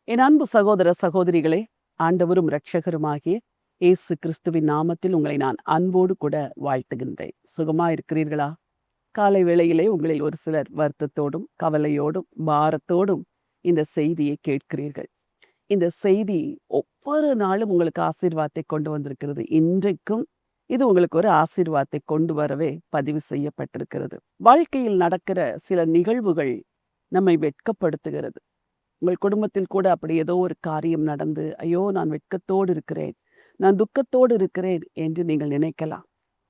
என் அன்பு சகோதர சகோதரிகளே, ஆண்டவரும் இரட்சகருமாகிய இயேசு கிறிஸ்துவின் நாமத்தில் உங்களை நான் அன்போடு கூட வாழ்த்துகின்றேன். சுகமா இருக்கிறீர்களா? காலை வேளையிலே உங்களில் ஒரு சிலர் வருத்தத்தோடும் கவலையோடும் பாரத்தோடும் இந்த செய்தியை கேட்கிறீர்கள். இந்த செய்தி ஒவ்வொரு நாளும் உங்களுக்கு ஆசீர்வாதத்தை கொண்டு வந்திருக்கிறது. இன்றைக்கும் இது உங்களுக்கு ஒரு ஆசீர்வாதத்தை கொண்டு வரவே பதிவு செய்யப்பட்டிருக்கிறது. வாழ்க்கையில் நடக்கிற சில நிகழ்வுகள் நம்மை வெட்கப்படுத்துகிறது. உங்கள் குடும்பத்தில் கூட அப்படி ஏதோ ஒரு காரியம் நடந்து, ஐயோ நான் வெட்கத்தோடு இருக்கிறேன், நான் துக்கத்தோடு இருக்கிறேன் என்று நீங்கள் நினைக்கலாம்.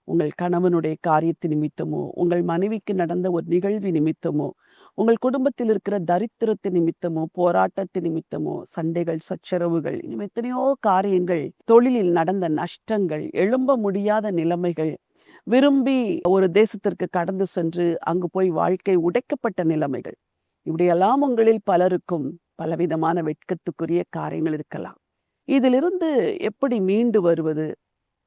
உங்கள் கணவனுடைய காரியத்து நிமித்தமோ, உங்கள் மனைவிக்கு நடந்த ஒரு நிகழ்வு நிமித்தமோ, உங்கள் குடும்பத்தில் இருக்கிற தரித்திரத்து நிமித்தமோ, போராட்டத்து நிமித்தமோ, சண்டைகள் சச்சரவுகள், இன்னும் எத்தனையோ காரியங்கள், தொழிலில் நடந்த நஷ்டங்கள், எழும்ப முடியாத நிலைமைகள், விரும்பி ஒரு தேசத்திற்கு கடந்து சென்று அங்கு போய் வாழ்க்கை உடைக்கப்பட்ட நிலைமைகள், இப்படியெல்லாம் உங்களில் பலருக்கும் பலவிதமான வெட்கத்துக்குரிய காரியங்கள் இருக்கலாம். இதிலிருந்து எப்படி மீண்டு வருவது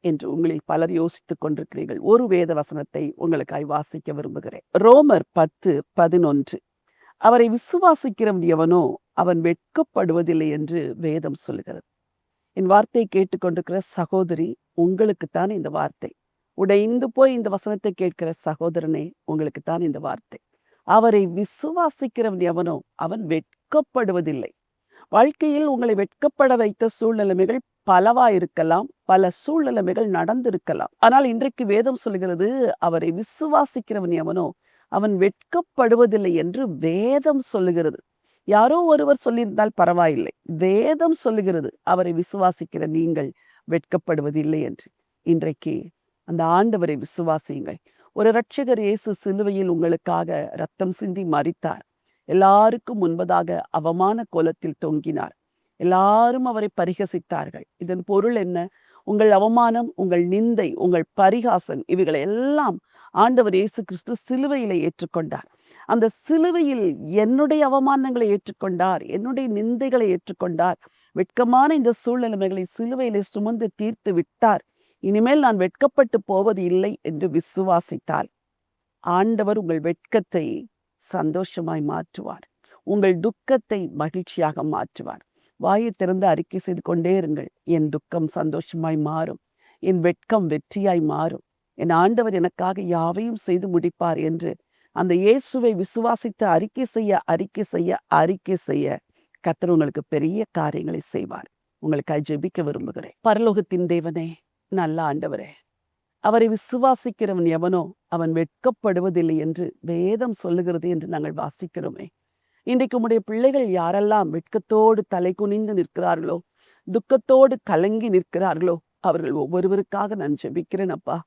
என்று உங்களில் பலர் யோசித்துக் கொண்டிருக்கிறீர்கள். ஒரு வேத வசனத்தை உங்களுக்காய் வாசிக்க விரும்புகிறேன். ரோமர் 10:11. அவரை விசுவாசிக்கிறவன் எவனோ அவன் வெட்கப்படுவதில்லை என்று வேதம் சொல்லுகிறது. என் வார்த்தையை கேட்டுக்கொண்டிருக்கிற சகோதரி, உங்களுக்குத்தான் இந்த வார்த்தை. உடைந்து போய் இந்த வசனத்தை கேட்கிற சகோதரனே, உங்களுக்குத்தான் இந்த வார்த்தை. அவரை விசுவாசிக்கிறவன் எவனோ அவன் வெட்கப்படுவதில்லை. வாழ்க்கையில் உங்களை வெட்கப்பட வைத்த சூழ்நிலைமைகள் பலவா இருக்கலாம், பல சூழ்நிலைமைகள் நடந்திருக்கலாம். ஆனால் இன்றைக்கு வேதம் சொல்கிறது, அவரை விசுவாசிக்கிறவன் எவனோ அவன் வெட்கப்படுவதில்லை என்று வேதம் சொல்லுகிறது. யாரோ ஒருவர் சொல்லியிருந்தால் பரவாயில்லை, வேதம் சொல்லுகிறது அவரை விசுவாசிக்கிற நீங்கள் வெட்கப்படுவதில்லை என்று. இன்றைக்கு அந்த ஆண்டவரை விசுவாசியுங்கள். ஒரு இரட்சகர் இயேசு சிலுவையில் உங்களுக்காக ரத்தம் சிந்தி மரித்தார். எல்லாருக்கும் முன்பதாக அவமான கோலத்தில் தொங்கினார். எல்லாரும் அவரை பரிகசித்தார்கள். இதன் பொருள் என்ன? உங்கள் அவமானம், உங்கள் நிந்தை, உங்கள் பரிகாசம், இவைகளை எல்லாம் ஆண்டவர் இயேசு கிறிஸ்து சிலுவையிலே ஏற்றுக்கொண்டார். அந்த சிலுவையில் என்னுடைய அவமானங்களை ஏற்றுக்கொண்டார், என்னுடைய நிந்தைகளை ஏற்றுக்கொண்டார். வெட்கமான இந்த சூழ்நிலைமைகளை சிலுவையிலே சுமந்து தீர்த்து விட்டார். இனிமேல் நான் வெட்கப்பட்டு போவது இல்லை என்று விசுவாசித்தால் ஆண்டவர் உங்கள் வெட்கத்தை சந்தோஷமாய் மாற்றுவார். உங்கள் துக்கத்தை மகிழ்ச்சியாக மாற்றுவார். வாயை திறந்து அறிக்கை செய்து கொண்டே இருங்கள். என் துக்கம் சந்தோஷமாய் மாறும், என் வெட்கம் வெற்றியாய் மாறும், என் ஆண்டவர் எனக்காக யாவையும் செய்து முடிப்பார் என்று அந்த இயேசுவை விசுவாசித்து அறிக்கை செய்ய கர்த்தர் உங்களுக்கு பெரிய காரியங்களை செய்வார். உங்களுக்காக ஜெபிக்க விரும்புகிறேன். பரலோகத்தின் தேவனே, நல்ல ஆண்டவரே, அவரை விசுவாசிக்கிறவன் எவனோ அவன் வெட்கப்படுவதில்லை என்று வேதம் சொல்லுகிறது என்று நாங்கள் வாசிக்கிறோமே. இன்றைக்கு உம்முடைய பிள்ளைகள் யாரெல்லாம் வெட்கத்தோடு தலை குனிந்து நிற்கிறார்களோ, துக்கத்தோடு கலங்கி நிற்கிறார்களோ, அவர்கள் ஒவ்வொருவருக்காக நான் ஜெபிக்கிறேன் அப்பா.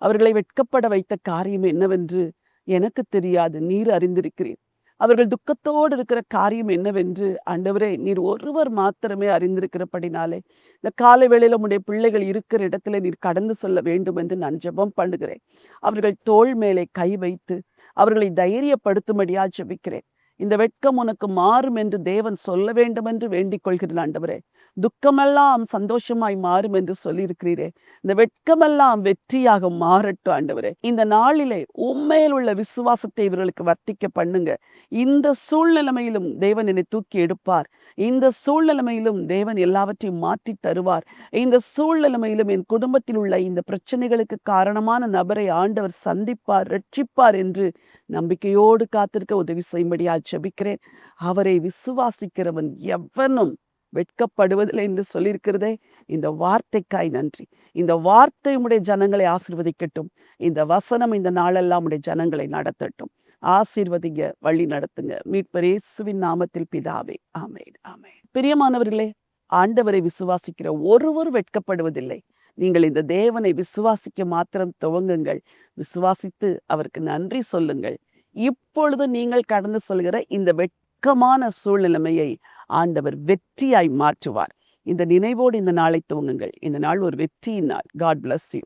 அவர்களை வெட்கப்பட வைத்த காரியம் என்னவென்று எனக்கு தெரியாது, நீர் அறிந்திருக்கிறீர். அவர்கள் துக்கத்தோடு இருக்கிற காரியம் என்னவென்று ஆண்டவரே நீர் ஒருவர் மாத்திரமே அறிந்திருக்கிறபடினாலே இந்த காலை வேளையில உம்முடைய பிள்ளைகள் இருக்கிற இடத்துல நீர் கடந்து சொல்ல வேண்டும் என்று நான் ஜெபம் பண்ணுகிறேன். அவர்கள் தோள் மேலே கை வைத்து அவர்களை தைரியப்படுத்தும்படியா ஜெபிக்கிறேன். இந்த வெட்கம் உனக்கு மாறும் என்று தேவன் சொல்ல வேண்டும் என்று வேண்டிக் கொள்கிறேன் ஆண்டவரே. துக்கமெல்லாம் சந்தோஷமாய் மாறும் என்று சொல்லியிருக்கிறீரே, இந்த வெட்கமெல்லாம் வெற்றியாக மாறட்டும் ஆண்டவரே. இந்த நாளிலே உண்மையில் உள்ள விசுவாசத்தை இவர்களுக்கு வர்த்திக்க பண்ணுங்க. இந்த சூழ்நிலைமையிலும் தேவன் என்னை தூக்கி எடுப்பார். இந்த சூழ்நிலைமையிலும் தேவன் எல்லாவற்றையும் மாற்றி தருவார். இந்த சூழ்நிலைமையிலும் என் குடும்பத்தில் உள்ள இந்த பிரச்சனைகளுக்கு காரணமான நபரை ஆண்டவர் சந்திப்பார், ரட்சிப்பார் என்று நம்பிக்கையோடு காத்திருக்க உதவி செய்யும்படியா ஜெபிக்கிறேன். அவரை விசுவாசிக்கிறவன் எவனும் வெட்கப்படுவதில்லை என்று சொல்லியிருக்கிறதே, இந்த வார்த்தைக்காய் நன்றி. இந்த வார்த்தை உம்முடைய ஜனங்களை ஆசீர்வதிக்கட்டும். இந்த வசனம் இந்த நாளெல்லாம் உடைய ஜனங்களை நடத்தட்டும். ஆசீர்வதிங்க, வழி நடத்துங்க. மீட்பர் இயேசுவின் நாமத்தில் பிதாவே, ஆமென், ஆமென். பிரியமானவர்களே, ஆண்டவரை விசுவாசிக்கிற ஒருவர் வெட்கப்படுவதில்லை. நீங்கள் இந்த தேவனை விசுவாசிக்க மாத்திரம் துவங்குங்கள். விசுவாசித்து அவருக்கு நன்றி சொல்லுங்கள். இப்பொழுது நீங்கள் கடந்து சொல்கிற இந்த வெட்கமான சூழ்நிலைமையை ஆண்டவர் வெற்றியாய் மாற்றுவார். இந்த நினைவோடு இந்த நாளை துவங்குங்கள். இந்த நாள் ஒரு வெற்றியின் நாள். God bless you.